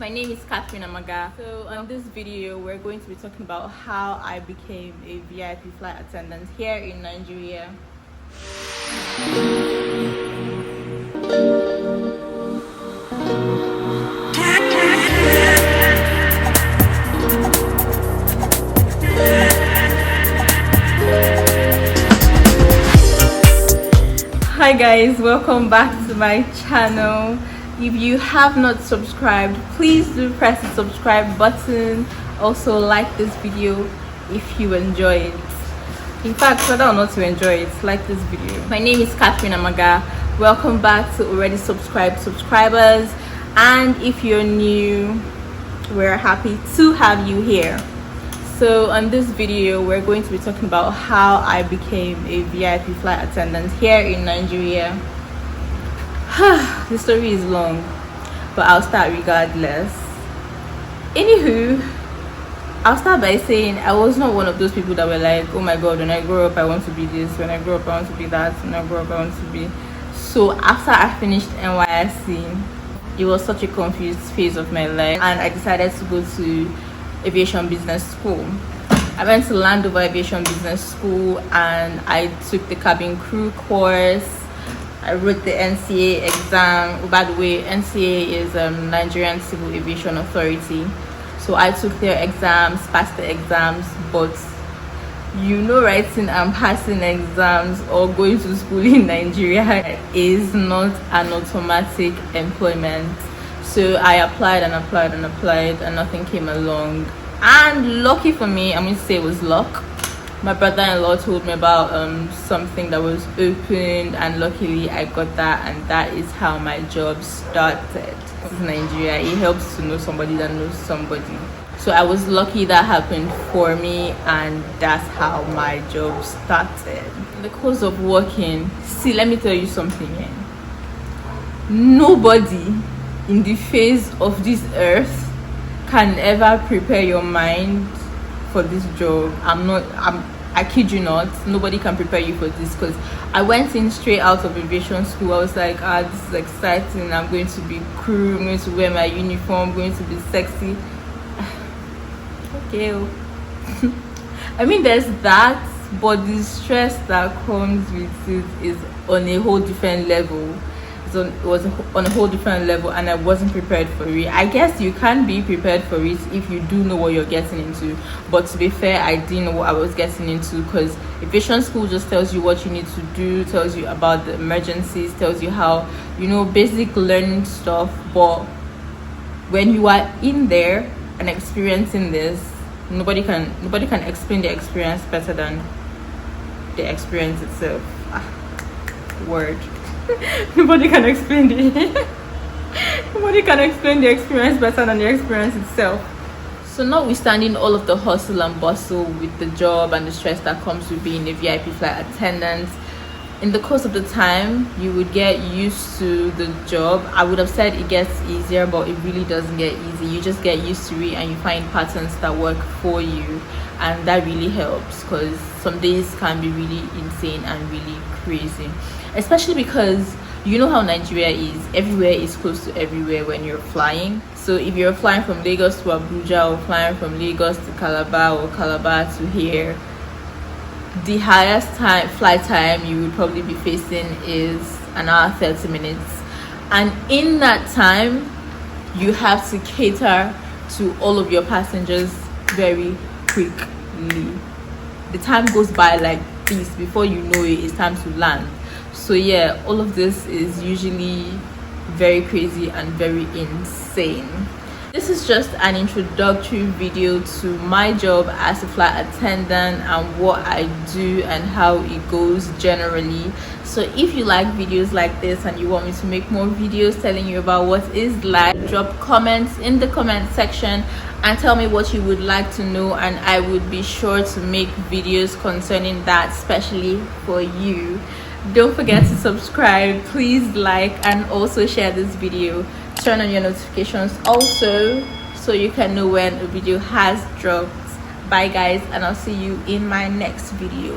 My name is Cathamaga. So on this video, we're going to be talking about how I became a VIP flight attendant here in Nigeria. Hi guys, welcome back to my channel. If you have not subscribed, please do press the subscribe button. Also like this video if you enjoy it. In fact, whether or not to enjoy it, like this video. My name is Cathamaga. Welcome back to already subscribed subscribers, and if you're new, we're happy to have you here. So on this video, we're going to be talking about how I became a VIP flight attendant here in Nigeria. The story is long, but I'll start regardless. Anywho, I'll start by saying I was not one of those people that were like, oh my god, when I grow up I want to be this, when I grow up I want to be that, when I grow up I want to be. So after I finished NYSC, it was such a confused phase of my life, and I decided to go to aviation business school. I went to Landover Aviation Business School and I took the cabin crew course. I wrote the NCA exam. Oh, by the way, NCA is Nigerian Civil Aviation Authority. So I took their exams, passed the exams, but you know, writing and passing exams or going to school in Nigeria is not an automatic employment. So I applied and applied and applied and nothing came along. And lucky for me, I'm going to say it was luck. My brother-in-law told me about something that was opened, and luckily I got that, and that is how my job started. This is Nigeria. It helps to know somebody that knows somebody. So I was lucky that happened for me, and that's how my job started. In the course of working, see, let me tell you something here. Nobody in the face of this earth can ever prepare your mind for this job. I kid you not, nobody can prepare you for this, because I went in straight out of aviation school. I was like, this is exciting, I'm going to be crew, I'm going to wear my uniform, I'm going to be sexy. Okay. I mean, there's that, but the stress that comes with it is on a whole different level. It was on a whole different level, and I wasn't prepared for it. I guess you can be prepared for it if you do know what you're getting into, but to be fair, I didn't know what I was getting into, because aviation school just tells you what you need to do, tells you about the emergencies, tells you how, you know, basic learning stuff. But when you are in there and experiencing this, nobody can explain the experience better than the experience itself. Word. Nobody can explain the experience better than the experience itself. So notwithstanding all of the hustle and bustle with the job and the stress that comes with being a VIP flight attendant, in the course of the time you would get used to the job. I would have said it gets easier, but it really doesn't get easy. You just get used to it and you find patterns that work for you, and that really helps, because some days can be really insane and really crazy, especially because you know how Nigeria is. Everywhere is close to everywhere when you're flying. So if you're flying from Lagos to Abuja, or flying from Lagos to Calabar, or Calabar to here, the highest flight time you would probably be facing is an hour 30 minutes, and in that time you have to cater to all of your passengers very quickly. The time goes by like this, before you know it, it's time to land. So yeah, all of this is usually very crazy and very insane. This is just an introductory video to my job as a flight attendant and what I do and how it goes generally. So if you like videos like this and you want me to make more videos telling you about what it's like, drop comments in the comment section and tell me what you would like to know, and I would be sure to make videos concerning that, especially for you. Don't forget to subscribe, please like, and also share this video. Turn on your notifications also, so you can know when a video has dropped. Bye guys, and I'll see you in my next video.